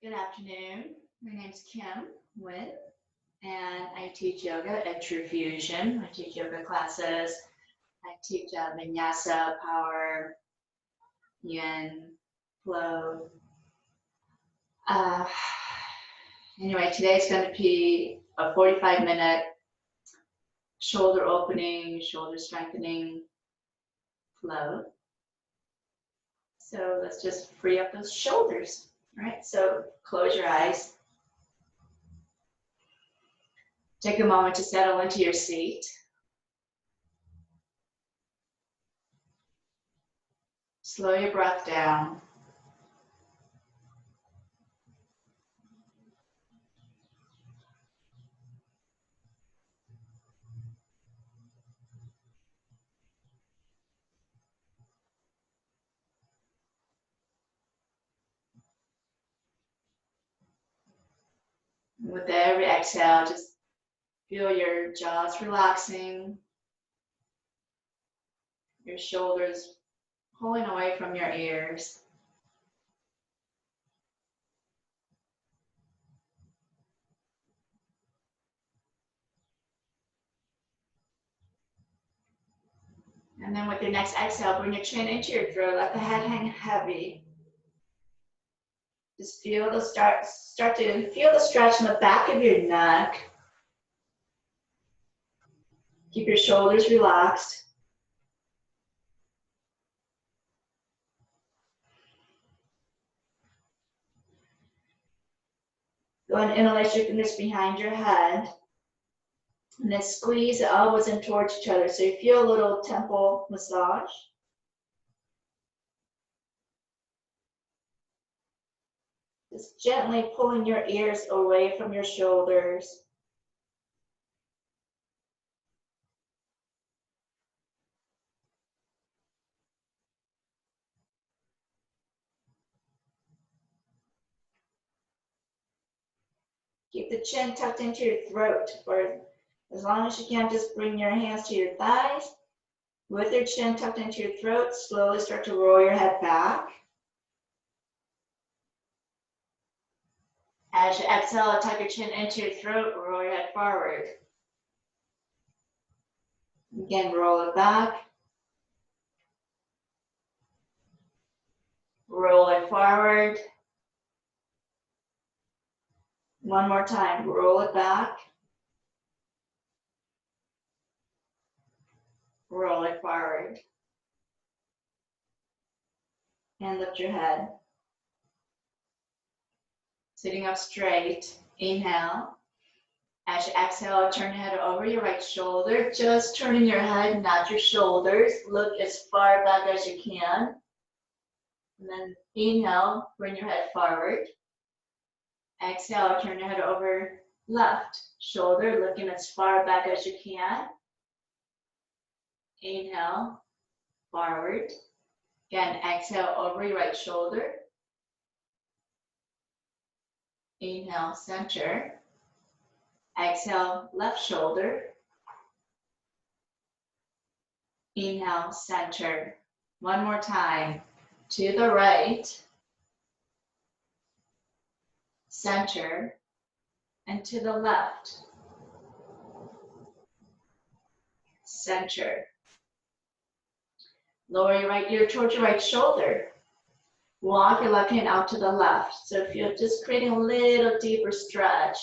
Good afternoon. My name is Kim Nguyen, and I teach yoga at True Fusion. I teach yoga classes. I teach vinyasa, power, yin, flow. Anyway, today's going to be a 45-minute shoulder opening, shoulder strengthening flow. So let's just free up those shoulders. All right, so close your eyes. Take a moment to settle into your seat. Slow your breath down. With every exhale, just feel your jaws relaxing, your shoulders pulling away from your ears. And then with your next exhale, bring your chin into your throat, let the head hang heavy. Just feel the start to feel the stretch in the back of your neck. Keep your shoulders relaxed. Go ahead and interlace your fingers behind your head. And then squeeze the elbows in towards each other so you feel a little temple massage. Just gently pulling your ears away from your shoulders. Keep the chin tucked into your throat for as long as you can. Just bring your hands to your thighs. With your chin tucked into your throat, slowly start to roll your head back. As you exhale, tuck your chin into your throat, roll your head forward. Again, roll it back. Roll it forward. One more time, roll it back. Roll it forward. And lift your head. Sitting up straight, inhale. As you exhale, turn your head over your right shoulder, just turning your head, not your shoulders. Look as far back as you can. And then inhale, bring your head forward. Exhale, turn your head over left shoulder, looking as far back as you can. Inhale, forward. Again, exhale over your right shoulder. Inhale, center. Exhale, left shoulder. Inhale, center. One more time. To the right. Center. And to the left. Center. Lower your right ear towards your right shoulder. Walk your left hand out to the left. So if you're just creating a little deeper stretch,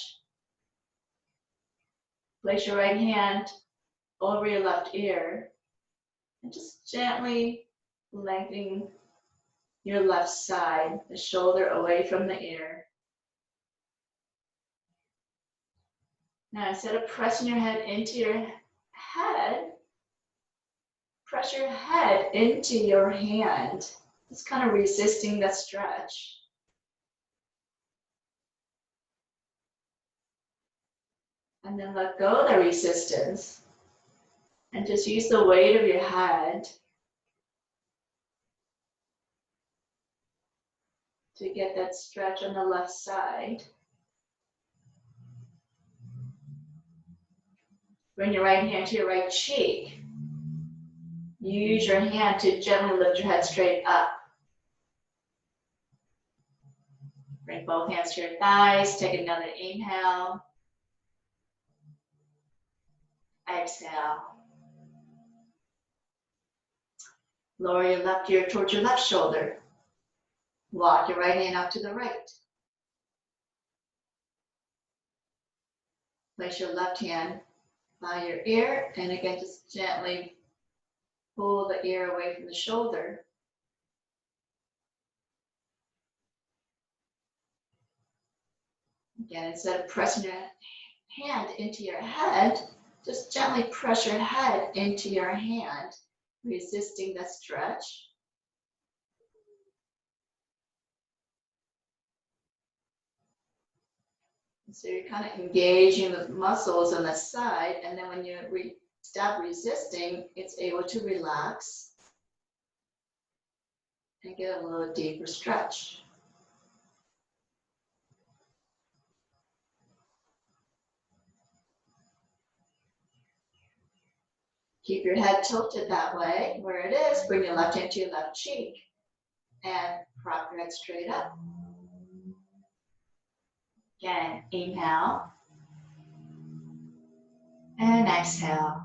place your right hand over your left ear and just gently lengthening your left side, the shoulder away from the ear. Now instead of pressing your head into your head, press your head into your hand. Just kind of resisting that stretch. And then let go of the resistance. And just use the weight of your head to get that stretch on the left side. Bring your right hand to your right cheek. Use your hand to gently lift your head straight up. Bring both hands to your thighs. Take another inhale. Exhale. Lower your left ear towards your left shoulder. Walk your right hand out to the right. Place your left hand by your ear, and again, just gently pull the ear away from the shoulder. Again, instead of pressing your hand into your head, just gently press your head into your hand, resisting the stretch. So you're kind of engaging the muscles on the side, and then when you stop resisting, it's able to relax and get a little deeper stretch. Keep your head tilted that way. Where it is, bring your left hand to your left cheek and prop your head straight up. Again, inhale and exhale.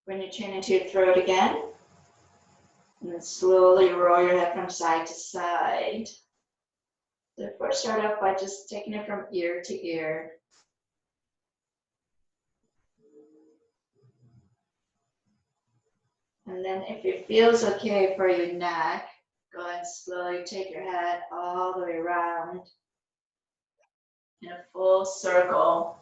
Bring your chin into your throat again. And then slowly roll your head from side to side. So first start off by just taking it from ear to ear. And then if it feels okay for your neck, go ahead and slowly take your head all the way around in a full circle.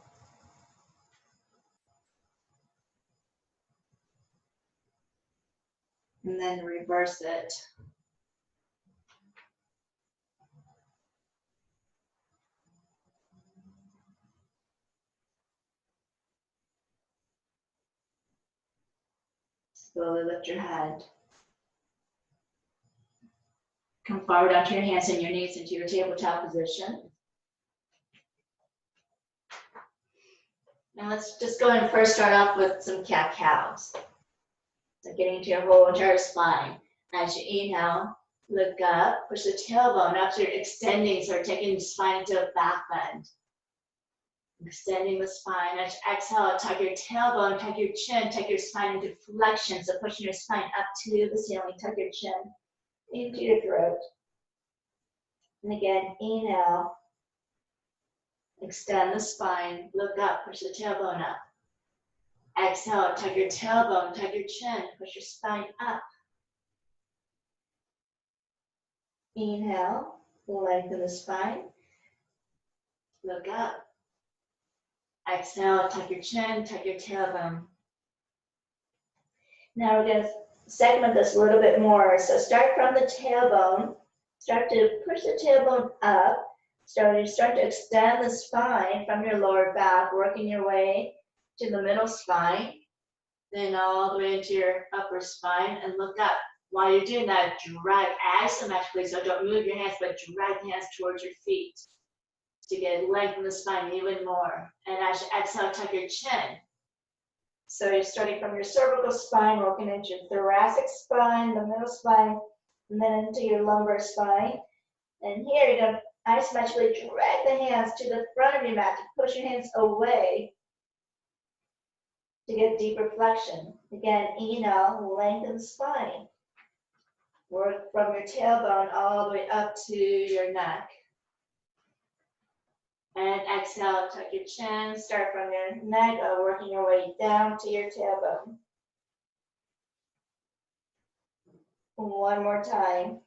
And then reverse it. Slowly lift your head. Come forward onto your hands and your knees into your tabletop position. Now let's just go and first start off with some cat-cows. So getting into your whole entire spine. As you inhale, look up, push the tailbone up, so you're extending, so you're taking the spine into a back bend. Extending the spine. As you exhale, tuck your tailbone, tuck your chin, tuck your spine into flexion, so pushing your spine up to the ceiling, tuck your chin into your throat. And again, inhale, extend the spine, look up, push the tailbone up. Exhale, tuck your tailbone, tuck your chin, push your spine up. Inhale, lengthen the spine, look up. Exhale, tuck your chin, tuck your tailbone. Now we're going to segment this a little bit more. So start from the tailbone, start to push the tailbone up, start to extend the spine from your lower back, working your way to the middle spine, then all the way into your upper spine, and look up. While you're doing that, drag asymmetrically, so don't move your hands, but drag the hands towards your feet to get length in the spine even more. And as you exhale, tuck your chin. So you're starting from your cervical spine, working into your thoracic spine, the middle spine, and then into your lumbar spine. And here you're going to isometrically drag the hands to the front of your mat to push your hands away to get deeper flexion. Again, inhale, lengthen the spine. Work from your tailbone all the way up to your neck. And exhale, tuck your chin, start from your neck, working your way down to your tailbone. One more time.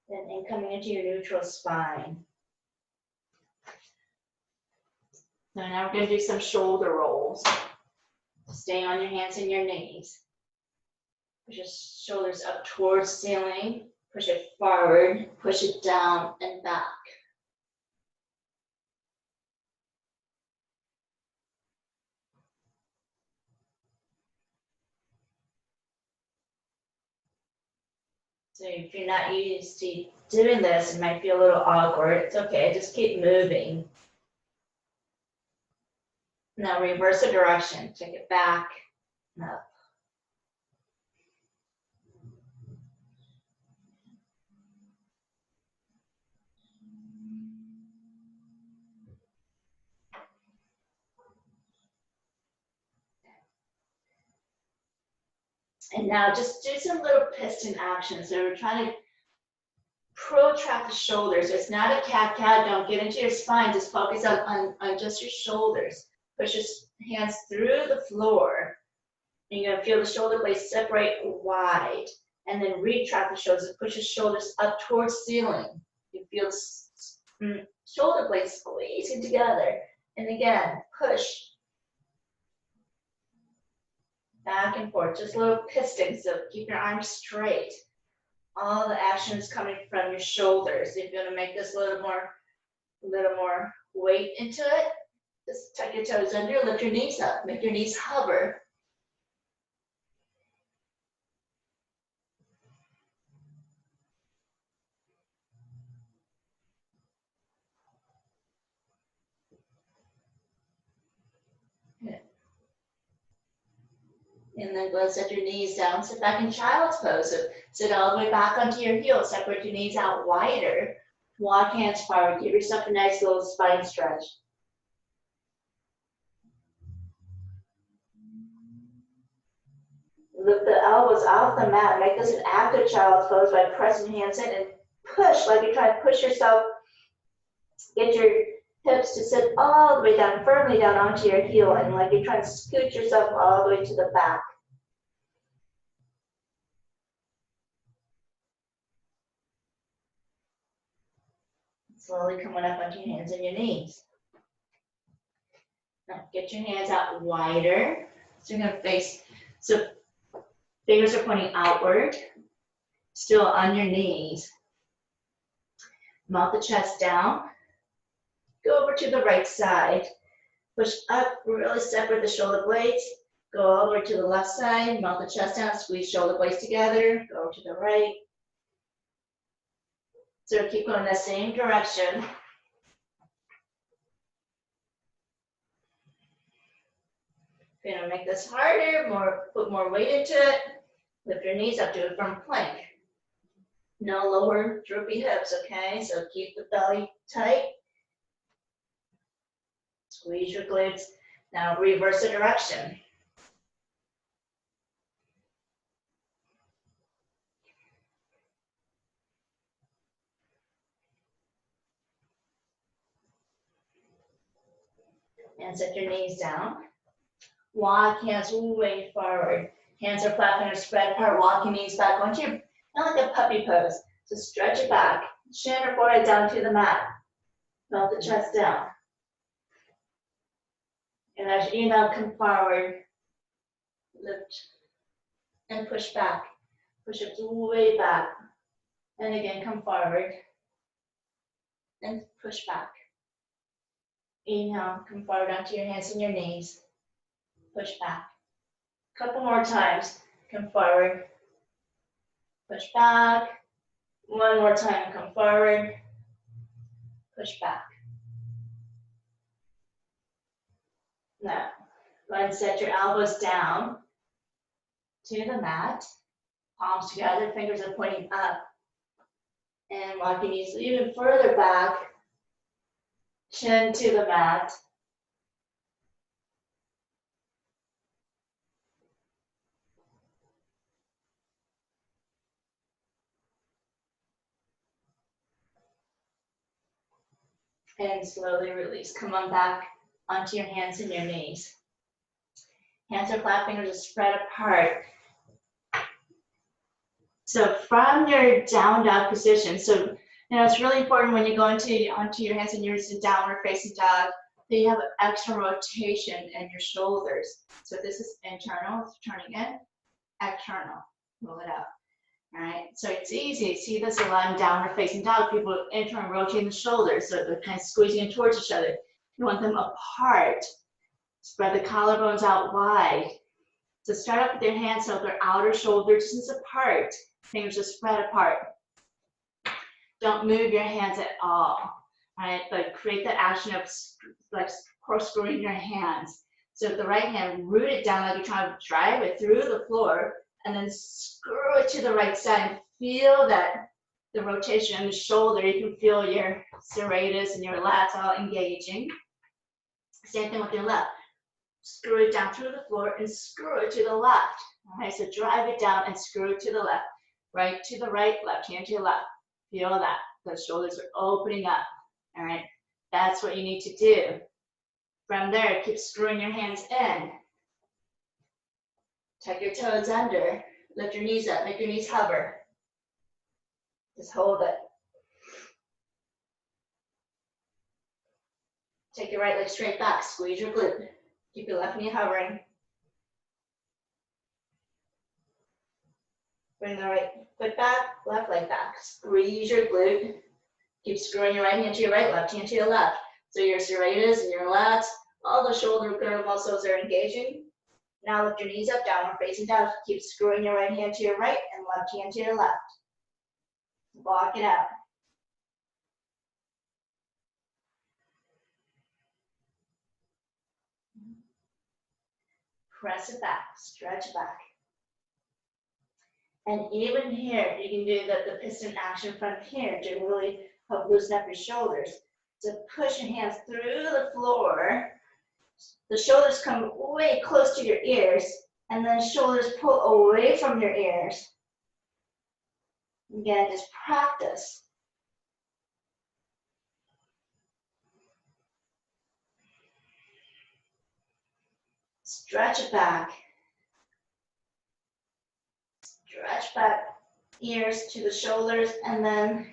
And coming into your neutral spine. Now we're going to do some shoulder rolls. Stay on your hands and your knees. Push your shoulders up towards the ceiling. Push it forward, push it down and back. So if you're not used to doing this, it might feel a little awkward. It's okay, just keep moving. Now reverse the direction, take it back, up. And now just do some little piston actions. So we're trying to protract the shoulders. It's not a cat-cow. Don't get into your spine. Just focus on just your shoulders. Push your hands through the floor. And you're going to feel the shoulder blades separate wide. And then retract the shoulders. Push your shoulders up towards ceiling. You feel the shoulder blades squeezing together. And again, push. Back and forth, just little pistons, so keep your arms straight. All the action is coming from your shoulders. If you're gonna make this a little more weight into it, just tuck your toes under, lift your knees up, make your knees hover. And then go set your knees down, sit back in child's pose. So sit all the way back onto your heels, separate your knees out wider. Walk hands forward, give yourself a nice little spine stretch. Lift the elbows off the mat. Make this an active child's pose by pressing hands in and push like you're trying to push yourself. Get your hips to sit all the way down, firmly down onto your heel, and like you're trying to scoot yourself all the way to the back. Slowly coming up onto your hands and your knees. Now get your hands out wider. So you're gonna face, so fingers are pointing outward, still on your knees. Mount the chest down. Go over to the right side. Push up, really separate the shoulder blades. Go all the way to the left side, mount the chest down, squeeze shoulder blades together, go to the right. So keep going in the same direction. If you're gonna make this harder, put more weight into it, lift your knees up, do it from plank. No lower droopy hips, okay? So keep the belly tight. Squeeze your glutes. Now reverse the direction. And set your knees down. Walk hands way forward. Hands are flat, fingers spread apart. Walk your knees back onto your, kind of like a puppy pose. So stretch it back. Chin or forehead down to the mat. Melt the chest down. And as you inhale, come forward. Lift and push back. Push it way back. And again, come forward. And push back. Inhale, come forward onto your hands and your knees. Push back. Couple more times. Come forward. Push back. One more time. Come forward. Push back. Now, go ahead and set your elbows down to the mat. Palms together, fingers are pointing up. And walk your knees even further back. Chin to the mat. And slowly release. Come on back onto your hands and your knees. Hands are flat, fingers are spread apart. So from your down dog position, so it's really important when you go onto your hands and knees in downward facing dog that you have extra rotation in your shoulders. So this is internal, it's turning in, external, roll it out. All right, so it's easy. See this a lot in downward facing dog. People enter and rotating the shoulders, so they're kind of squeezing in towards each other. You want them apart. Spread the collarbones out wide. So start off with your hands so their outer shoulder distance apart. Fingers are spread apart. Don't move your hands at all, right? But create the action of like corkscrewing your hands. So with the right hand, root it down like you're trying to drive it through the floor, and then screw it to the right side and feel that the rotation in the shoulder. You can feel your serratus and your lats all engaging. Same thing with your left. Screw it down through the floor and screw it to the left. All right, so drive it down and screw it to the left. Right to the right, left hand to your left. Feel that. The shoulders are opening up. All right, that's what you need to do. From there, keep screwing your hands in. Tuck your toes under. Lift your knees up. Make your knees hover. Just hold it. Take your right leg straight back. Squeeze your glute. Keep your left knee hovering. Bring the right foot back, left leg back. Squeeze your glute. Keep screwing your right hand to your right, left hand to your left. So your serratus and your lats, all the shoulder girdle muscles are engaging. Now lift your knees up, downward facing dog. Keep screwing your right hand to your right and left hand to your left. Walk it out. Press it back, stretch it back. And even here, you can do the piston action from here to really help loosen up your shoulders. So push your hands through the floor. The shoulders come way close to your ears, and then shoulders pull away from your ears. Again, just practice. Stretch it back. Stretch back ears to the shoulders, and then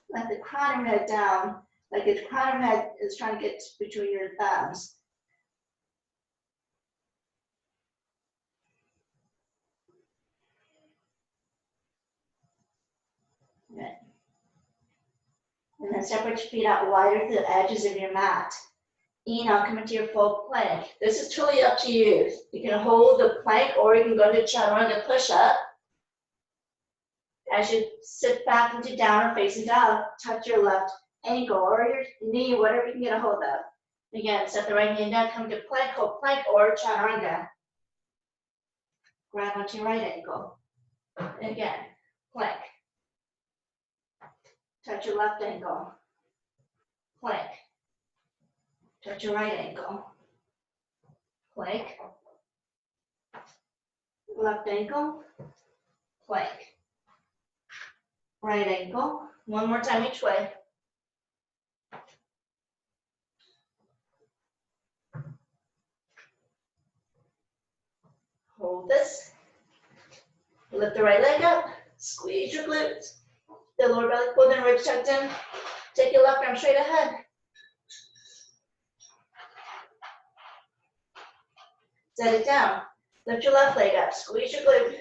let the crown of your head down, like the crown of your head is trying to get between your thumbs. Good. And then separate your feet out wider to the edges of your mat. Inhale, come into your full plank. This is totally up to you. You can hold the plank or you can go to chaturanga push-up. As you sit back into downward facing dog, touch your left ankle or your knee, whatever you can get a hold of. Again, set the right hand down, come to plank, hold plank or chaturanga. Grab onto your right ankle. And again, plank. Touch your left ankle. Plank. Touch your right ankle. Plank. Left ankle. Plank. Right ankle. One more time each way. Hold this. Lift the right leg up. Squeeze your glutes. The lower belly pulled in, ribs tucked in. Take your left arm straight ahead. Set it down. Lift your left leg up. Squeeze your glute.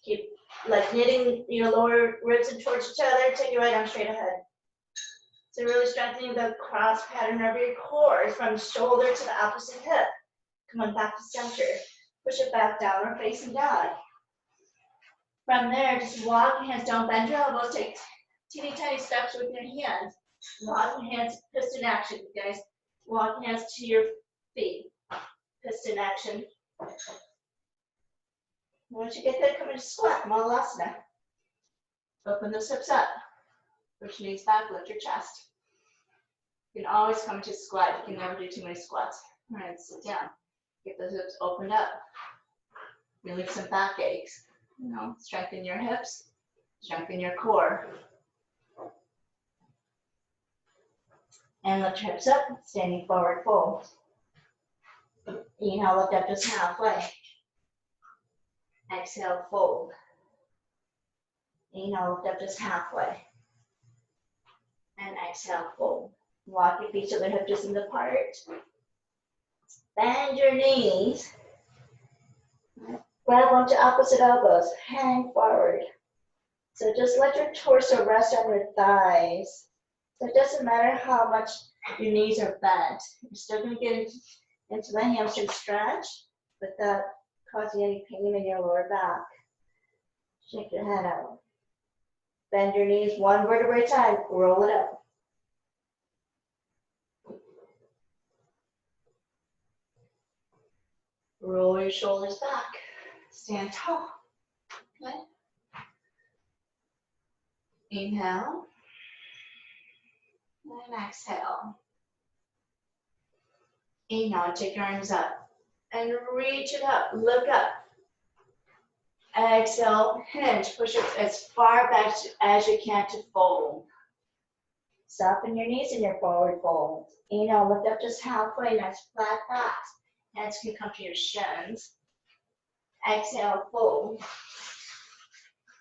Keep like knitting your lower ribs in towards each other. Take your right arm straight ahead. So really strengthening the cross pattern of your core from shoulder to the opposite hip. Come on back to center. Push it back, downward facing dog. From there, just walk your hands down, bend your elbows, take teeny tiny steps with your hands. Walk your hands, piston action, guys. Walk your hands to your feet. Piston action. Once you get there, come into squat, Mahalasana. Open those hips up. Push your knees back, lift your chest. You can always come into squat. You can never do too many squats. All right, sit down. Get those hips opened up. Relieve some back aches. You know, strengthen your hips, strengthen your core. And lift your hips up, standing forward fold. Inhale, lift up just halfway. Exhale, fold. Inhale, lift up just halfway. And exhale, fold. Walk your feet so their hip distance apart. Bend your knees. Grab onto opposite elbows, hang forward. So just let your torso rest on your thighs. So it doesn't matter how much your knees are bent. You're still going to get into the hamstring stretch without causing any pain in your lower back. Shake your head out. Bend your knees one vertebrae at a time. Roll it up. Roll your shoulders back. Stand tall. Good. Inhale. And exhale. Inhale, take your arms up. And reach it up. Look up. Exhale, hinge. Push it as far back as you can to fold. Soften your knees in your forward fold. Inhale, lift up just halfway. Nice flat back. Hands can come to your shins. Exhale, fold.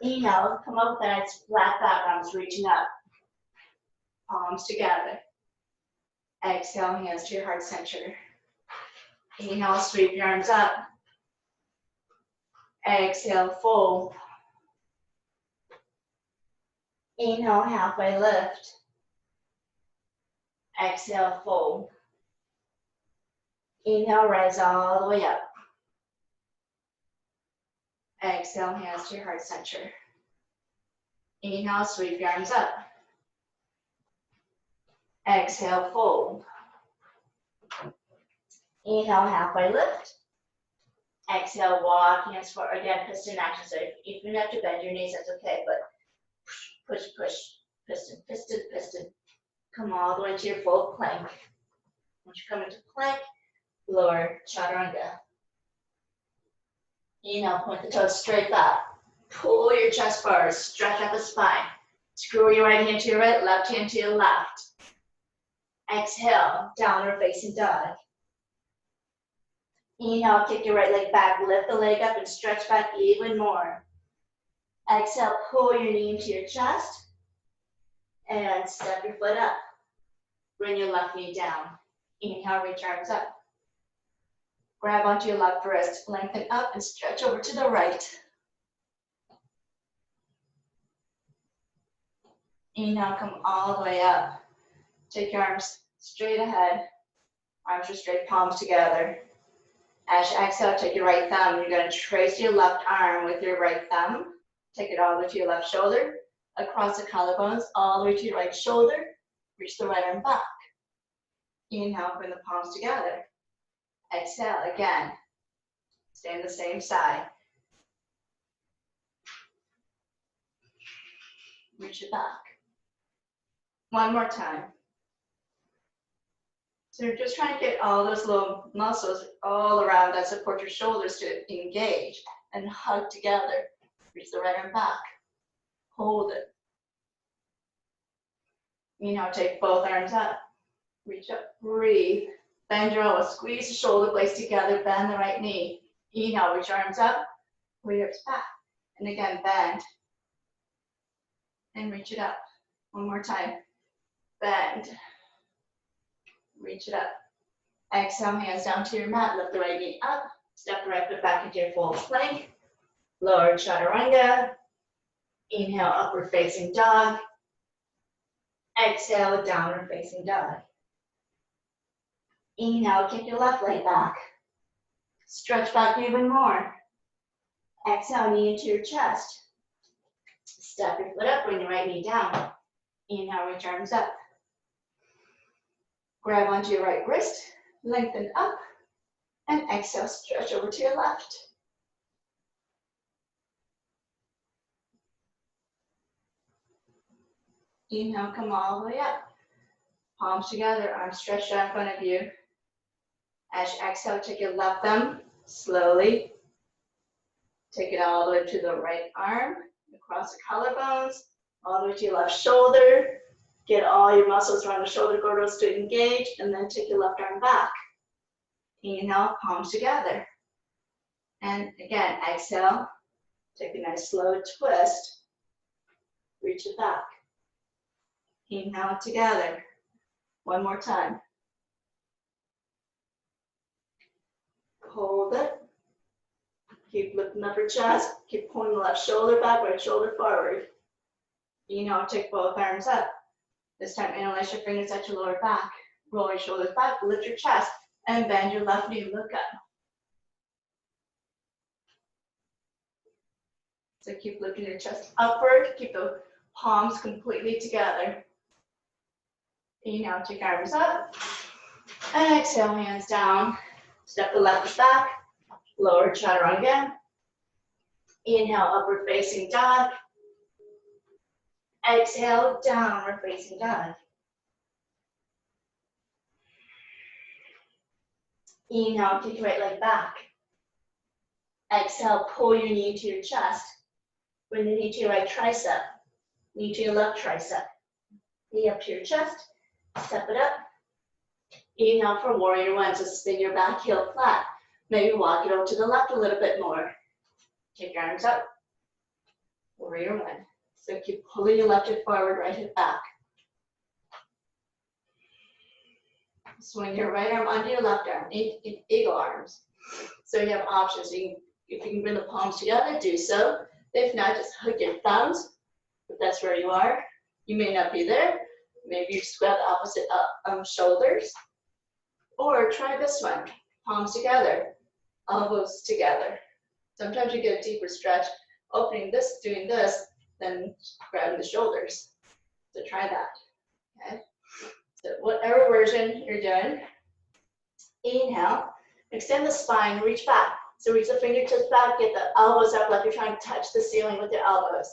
Inhale, come up with a nice flat back, arms reaching up. Palms together. Exhale, hands to your heart center. Inhale, sweep your arms up. Exhale, fold. Inhale, halfway lift. Exhale, fold. Inhale, rise all the way up. Exhale, hands to your heart center. Inhale, sweep your arms up. Exhale, fold. Inhale, halfway lift. Exhale, walk hands forward. Again, piston action. So if you have to bend your knees, that's okay, but push, push, piston, piston, piston. Come all the way to your full plank. Once you come into plank, lower chaturanga. Inhale, point the toes straight back. Pull your chest forward, stretch out the spine. Screw your right hand to your right, left hand to your left. Exhale, downward facing dog. Inhale, kick your right leg back, lift the leg up and stretch back even more. Exhale, pull your knee into your chest and step your foot up. Bring your left knee down. Inhale, reach arms up. Grab onto your left wrist, lengthen up and stretch over to the right. Inhale, come all the way up. Take your arms straight ahead. Arms are straight, palms together. As you exhale, take your right thumb. You're going to trace your left arm with your right thumb. Take it all the way to your left shoulder, across the collarbones, all the way to your right shoulder. Reach the right arm back. Inhale, bring the palms together. Exhale again. Stay on the same side. Reach it back. One more time. So you're just trying to get all those little muscles all around that support your shoulders to engage and hug together. Reach the right arm back. Hold it. Inhale, take both arms up. Reach up, breathe. Bend your elbows, squeeze the shoulder blades together, bend the right knee. Inhale, reach arms up, pull your hips back. And again, bend. And reach it up. One more time. Bend. Reach it up. Exhale, hands down to your mat, lift the right knee up. Step the right foot back into your full plank. Lower chaturanga. Inhale, upward facing dog. Exhale, downward facing dog. Inhale, kick your left leg back. Stretch back even more. Exhale, knee into your chest. Step your foot up, bring your right knee down. Inhale, reach arms up. Grab onto your right wrist, lengthen up, and exhale, stretch over to your left. Inhale, come all the way up. Palms together, arms stretched out in front of you. As you exhale, take your left thumb, slowly. Take it all the way to the right arm, across the collarbones, all the way to your left shoulder. Get all your muscles around the shoulder girdles to engage, and then take your left arm back. Inhale, palms together. And again, exhale, take a nice slow twist. Reach it back. Inhale together. One more time. Hold it. Keep lifting up your chest. Keep pulling the left shoulder back, right shoulder forward. Inhale, take both arms up. This time, interlace your fingers at your lower back. Roll your shoulders back, lift your chest, and bend your left knee, look up. So keep lifting your chest upward. Keep the palms completely together. Inhale, take arms up. And exhale, hands down. Step the left foot back. Lower chaturanga. Inhale, upward facing dog. Exhale, downward facing dog. Inhale, kick your right leg back. Exhale, pull your knee to your chest. Bring the knee to your right tricep. Knee to your left tricep. Knee up to your chest. Step it up. Inhale for warrior one. So spin your back heel flat. Maybe walk it over to the left a little bit more. Take your arms up. Warrior one. So keep pulling your left hip forward, right hip back. Swing your right arm under your left arm, eagle arms. So you have options. If you can bring the palms together, do so. If not, just hook your thumbs. If that's where you are, you may not be there. Maybe you square the opposite shoulders. Or try this one, palms together, elbows together. Sometimes you get a deeper stretch, opening this, doing this, then grabbing the shoulders. So try that, okay? So whatever version you're doing, inhale, extend the spine, reach back. So reach the fingertips back, get the elbows up like you're trying to touch the ceiling with your elbows.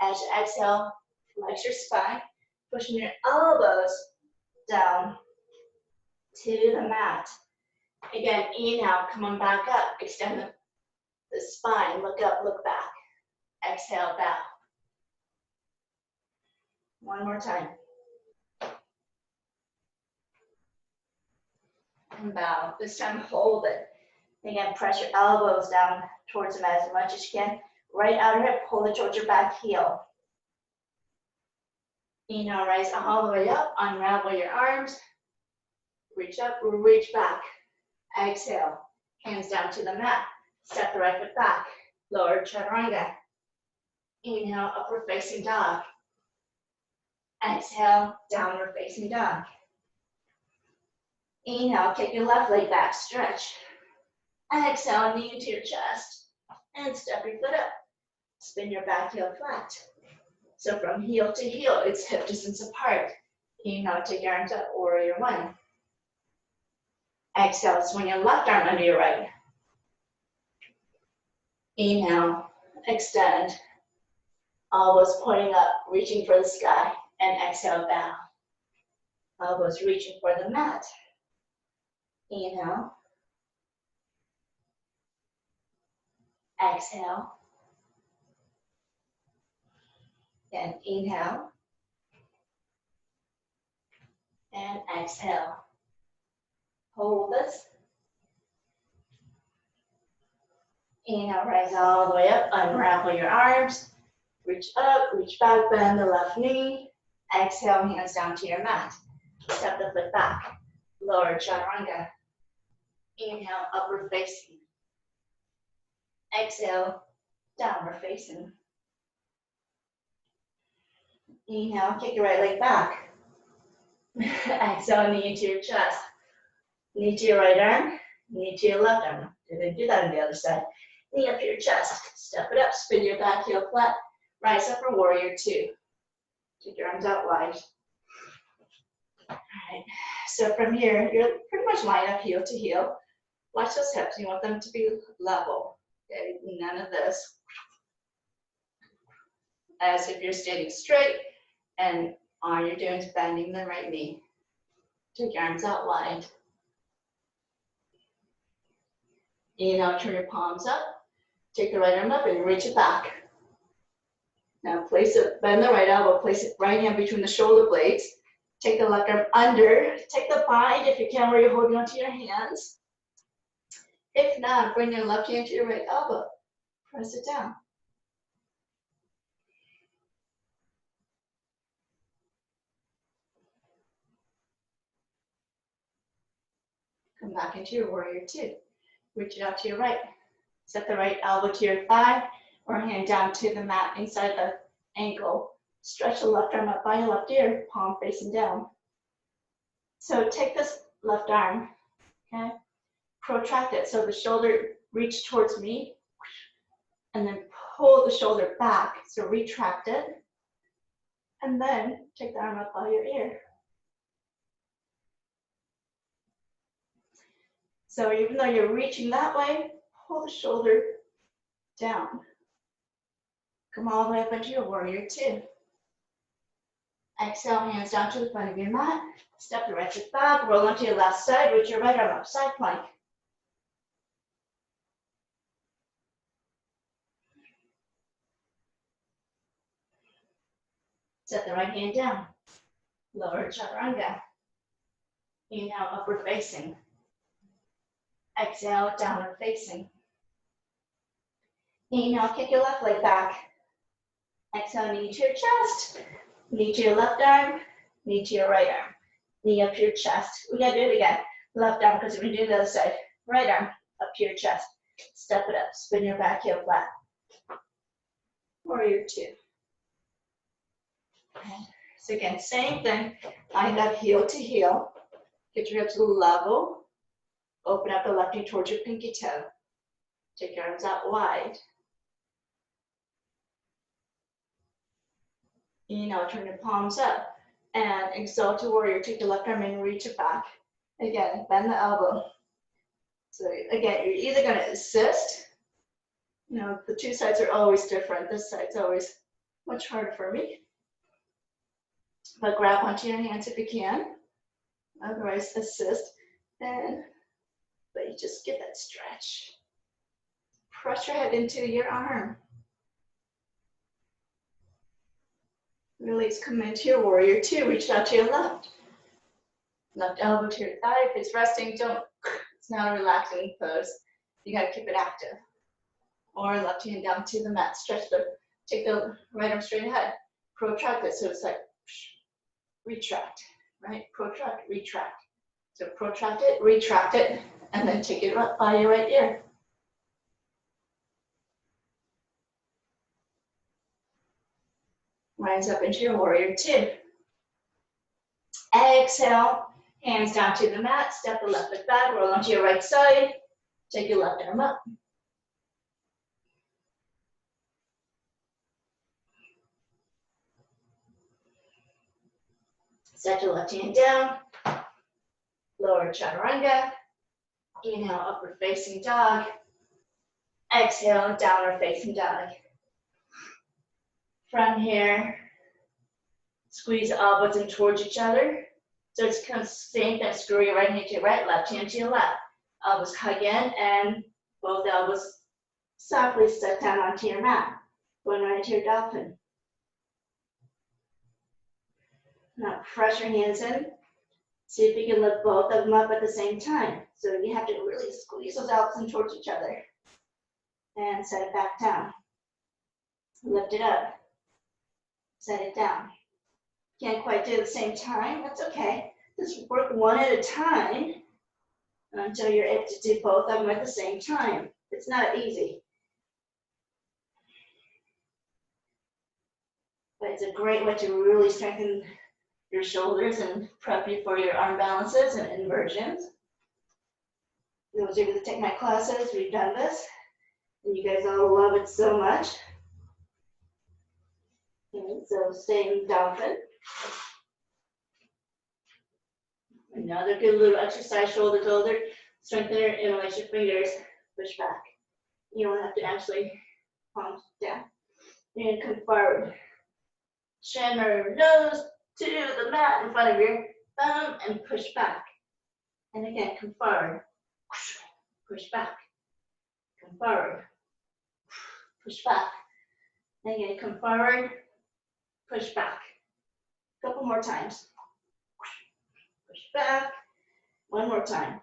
As you exhale, flex your spine, pushing your elbows down to the mat. Again, inhale, come on back up, extend the spine, look up, look back. Exhale, bow. One more time. And bow. This time, hold it. Again, press your elbows down towards them as much as you can. Right outer hip, pull it towards your back heel. Inhale, rise all the way up, unravel your arms. Reach up, reach back. Exhale, hands down to the mat. Step the right foot back. Lower chaturanga. Inhale, upward facing dog. Exhale, downward facing dog. Inhale, kick your left leg back, stretch. Exhale, knee into your chest. And step your foot up. Spin your back heel flat. So from heel to heel, it's hip distance apart. Inhale, take your arms up, warrior one. Exhale, swing your left arm under your right. Inhale, extend. Elbows pointing up, reaching for the sky. And exhale, bow. Elbows reaching for the mat. Inhale. Exhale. Then inhale. And exhale. Hold this. Inhale, rise all the way up, unravel your arms. Reach up, reach back, bend the left knee. Exhale, hands down to your mat. Step the foot back. Lower chaturanga. Inhale, upward facing. Exhale, downward facing. Inhale, kick your right leg back. Exhale, knee to your chest. Knee to your right arm, knee to your left arm. Didn't do that on the other side. Knee up to your chest. Step it up, spin your back heel flat. Rise up for warrior two. Take your arms out wide. All right, so from here, you're pretty much lined up heel to heel. Watch those hips, you want them to be level. Okay, none of this. As if you're standing straight, and all you're doing is bending the right knee. Take your arms out wide. Inhale, turn your palms up. Take the right arm up and reach it back. Now place it, bend the right elbow, place it right hand between the shoulder blades. Take the left arm under. Take the bind if you can, where you're holding onto your hands. If not, bring your left hand to your right elbow. Press it down. Come back into your warrior two. Reach it out to your right. Set the right elbow to your thigh or hand down to the mat inside the ankle. Stretch the left arm up by your left ear, palm facing down. So take this left arm, okay? Protract it so the shoulder reach towards me, and then pull the shoulder back. So retract it, And then take the arm up by your ear. So even though you're reaching that way, pull the shoulder down. Come all the way up into your warrior two. Exhale, hands down to the front of your mat. Step the right foot back, roll onto your left side with your right arm up, side plank. Set the right hand down. Lower chaturanga. Inhale, upward facing. Exhale, downward facing. Inhale, kick your left leg back. Exhale, knee to your chest. Knee to your left arm. Knee to your right arm. Knee up to your chest. We gotta do it again. Left arm, because we're gonna do the other side. Right arm up to your chest. Step it up. Spin your back heel flat. Warrior two. Okay. So again, same thing. Line up heel to heel. Get your hips level. Open up the left knee towards your pinky toe. Take your arms out wide. Inhale, turn your palms up. And exhale to warrior. Take your left arm and reach it back. Again, bend the elbow. So again, you're either going to assist. You know, the two sides are always different. This side's always much harder for me. But grab onto your hands if you can. Otherwise, assist. But you just get that stretch. Press your head into your arm. Release, come into your warrior two. Reach out to your left. Left elbow to your thigh. If it's resting, it's not a relaxing pose. You gotta keep it active. Or left hand down to the mat. Take the right arm straight ahead. Protract it, so it's like retract, right? Protract, retract. So protract it, retract it, and then take it up by your right ear. Rise up into your warrior two. Exhale, hands down to the mat, step the left foot back, roll onto your right side, take your left arm up. Set your left hand down, lower chaturanga, inhale, upward facing dog, exhale, downward facing dog. From here, squeeze elbows in towards each other. So it's kind of same thing, screw your right hand to your right, left hand to your left. Elbows hug in and both elbows softly step down onto your mat. Going right into your dolphin. Now press your hands in. See if you can lift both of them up at the same time. So you have to really squeeze those elbows in towards each other. And set it back down. Lift it up. Set it down. Can't quite do it at the same time, that's okay. Just work one at a time until you're able to do both of them at the same time. It's not easy. But it's a great way to really strengthen your shoulders and prep you for your arm balances and inversions. Those of you that take my classes, we've done this. And you guys all love it so much. And so same dolphin. Another good little exercise, shoulder to shoulder. Strengthen your interlace your fingers, push back. You don't have to actually palm down. And come forward. Chin or nose to the mat in front of your thumb and push back. And again, come forward. Push back. Come forward. Push back. And again, come forward. Push back. A couple more times. Push back. One more time.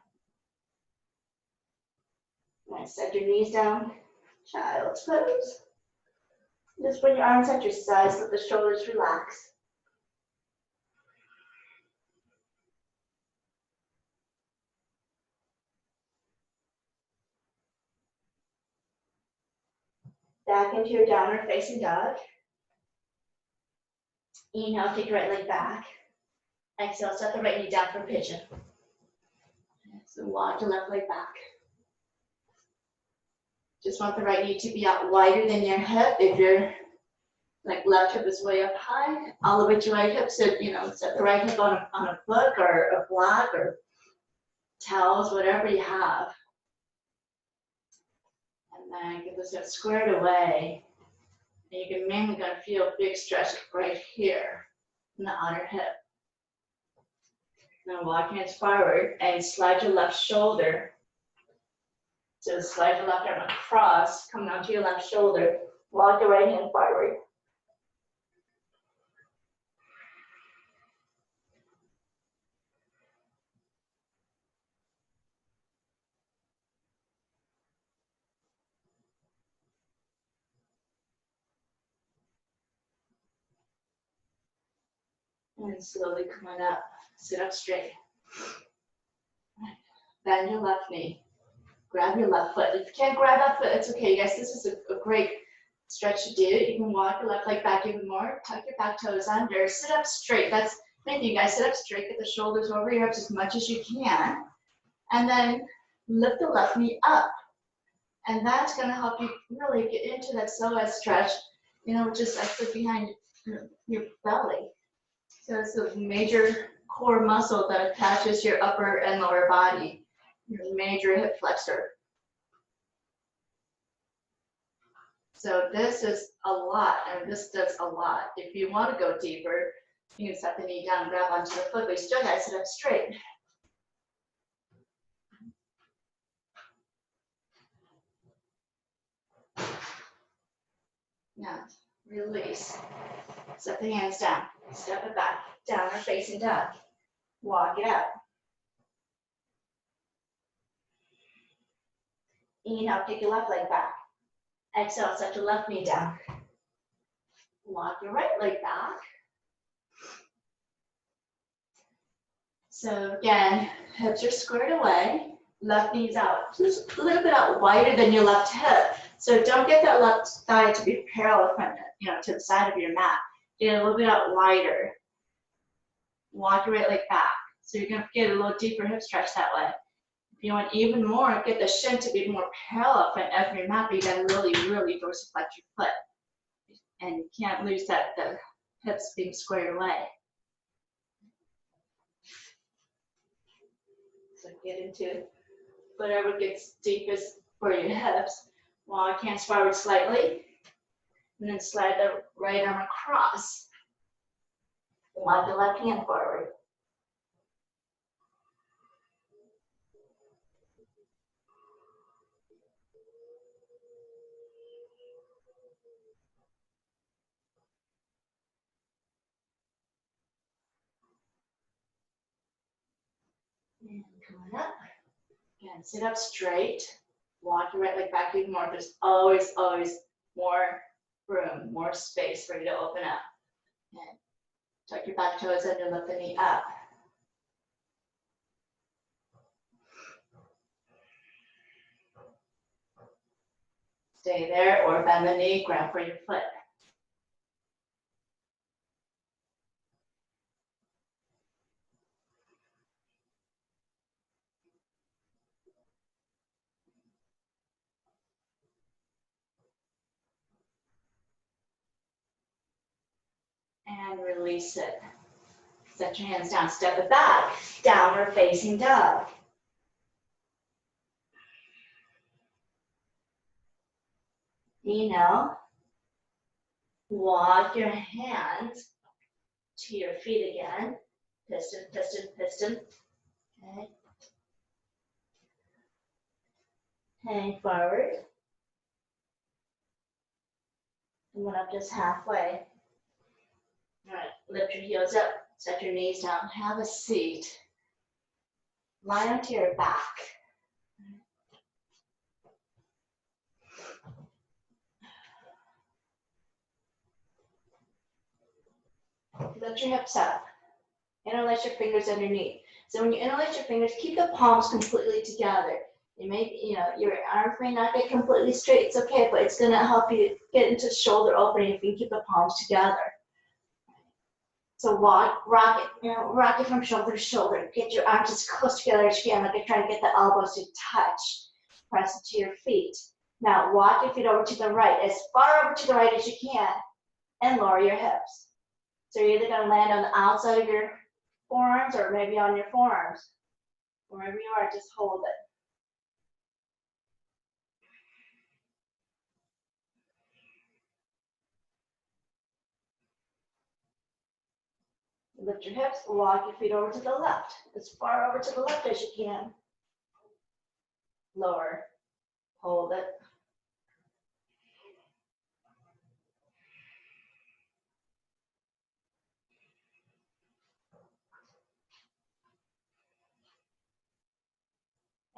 Nice. Set your knees down. Child's pose. Just bring your arms at your sides. Let the shoulders relax. Back into your downward facing dog. Inhale, take your right leg back. Exhale, set the right knee down for pigeon. So walk your left leg back. Just want the right knee to be out wider than your hip. If you're Like left hip is way up high, all the way to right hip. So, set the right hip on a book or a block or towels, whatever you have. And then get this hip squared away. And you're mainly going to feel a big stretch right here in the outer hip. Now walk hands forward and slide your left shoulder. So slide your left arm across, come down to your left shoulder. Walk your right hand forward. And slowly come on up. Sit up straight. Bend your left knee. Grab your left foot. If you can't grab that foot, it's okay, guys. This is a great stretch to do. You can walk your left leg back even more. Tuck your back toes under. Sit up straight. That's main thing, guys. Sit up straight. Get the shoulders over your hips as much as you can. And then lift the left knee up. And that's going to help you really get into that psoas stretch, which is actually behind your belly. So it's a major core muscle that attaches your upper and lower body, your major hip flexor. So this is a lot, and this does a lot. If you want to go deeper, you can set the knee down, grab onto the foot, but you still got to sit up straight. Now, release. Set the hands down. Step it back. Downward facing dog. Walk it up. Inhale, kick your left leg back. Exhale, set your left knee down. Walk your right leg back. So again, hips are squared away. Left knee's out. Just a little bit out wider than your left hip. So don't get that left thigh to be parallel from, to the side of your mat. Get it a little bit out wider. Walk your right leg back. So you're going to get a little deeper hip stretch that way. If you want even more, get the shin to be more parallel from every mat, but you got to really, really dorsiflex your foot. And you can't lose the hips being squared away. So get into whatever gets deepest for your hips. Walk hands forward slightly. And then slide the right arm across. Walk the left hand forward. And come on up. Again, sit up straight. Walk your right leg back even more. There's always, always more room, more space for you to open up. And tuck your back toes under, lift the knee up. Stay there or bend the knee, grab for your foot. And release it. Set your hands down, step it back. Downward facing dog. Walk your hands to your feet again. Piston, piston, piston. Okay. Hang forward. And went up just halfway. All right, lift your heels up, set your knees down, have a seat. Lie onto your back. Lift your hips up. Interlace your fingers underneath. So when you interlace your fingers, keep the palms completely together. You may, your arms may not get completely straight, it's okay, but it's gonna help you get into shoulder opening if you keep the palms together. So rock it from shoulder to shoulder. Get your arms as close together as you can, like you're trying to get the elbows to touch. Press it to your feet. Now walk your feet over to the right, as far over to the right as you can. and lower your hips. So you're either gonna land on the outside of your forearms or maybe on your forearms. Wherever you are, just hold it. Lift your hips, walk your feet over to the left, as far over to the left as you can. Lower, hold it.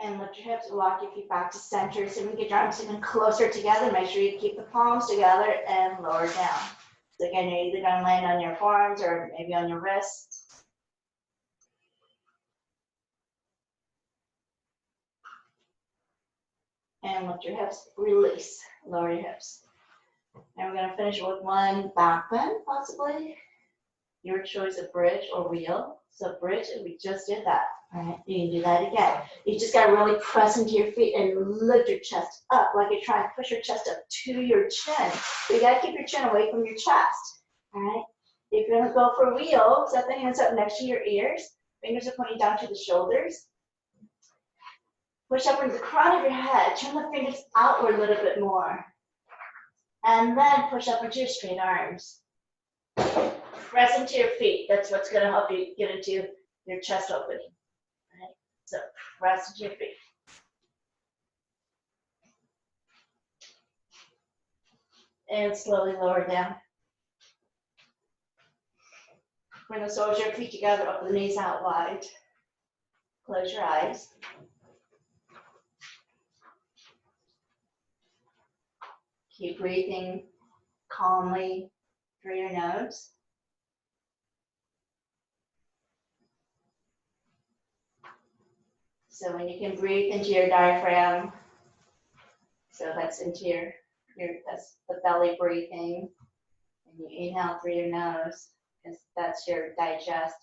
And lift your hips, walk your feet back to center. So we get your arms even closer together. Make sure you keep the palms together and lower down. So again, you're either gonna land on your forearms or maybe on your wrists. And lift your hips, release, lower your hips. And we're gonna finish with one back bend, possibly. Your choice of bridge or wheel. So bridge, we just did that. All right, you can do that again. You just gotta really press into your feet and lift your chest up, like you're trying to push your chest up to your chin. So you gotta keep your chin away from your chest. All right. If you're gonna go for wheel, set the hands up next to your ears. Fingers are pointing down to the shoulders. Push up into the crown of your head. Turn the fingers outward a little bit more. And then push up into your straight arms. Press into your feet. That's what's gonna help you get into your chest opening. All right. So press into your feet. And slowly lower down. Bring the soles of your feet together, open the knees out wide. Close your eyes. Keep breathing calmly through your nose. So when you can breathe into your diaphragm, so that's into your that's the belly breathing. And you inhale through your nose, because that's your digest,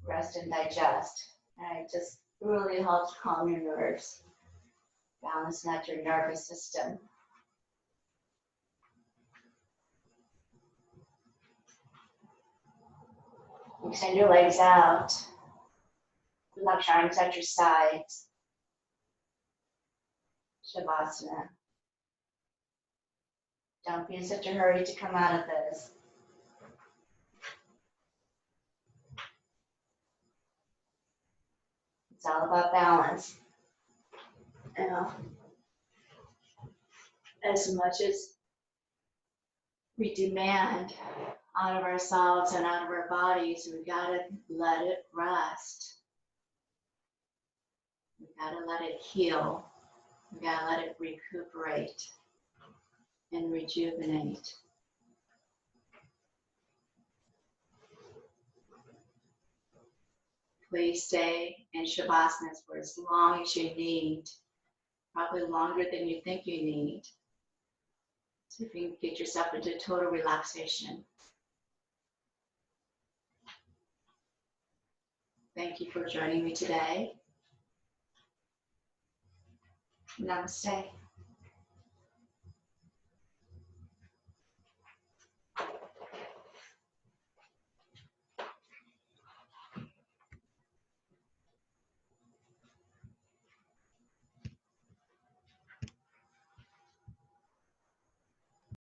rest and digest. And it just really helps calm your nerves, balance out your nervous system. Extend your legs out. Relax your arms at your sides. Shavasana. Don't be in such a hurry to come out of this. It's all about balance. As much as we demand out of ourselves and out of our bodies, we gotta let it rest. We gotta let it heal. We gotta let it recuperate and rejuvenate. Please stay in Shavasana for as long as you need, probably longer than you think you need. So if you can get yourself into total relaxation. Thank you for joining me today. Namaste.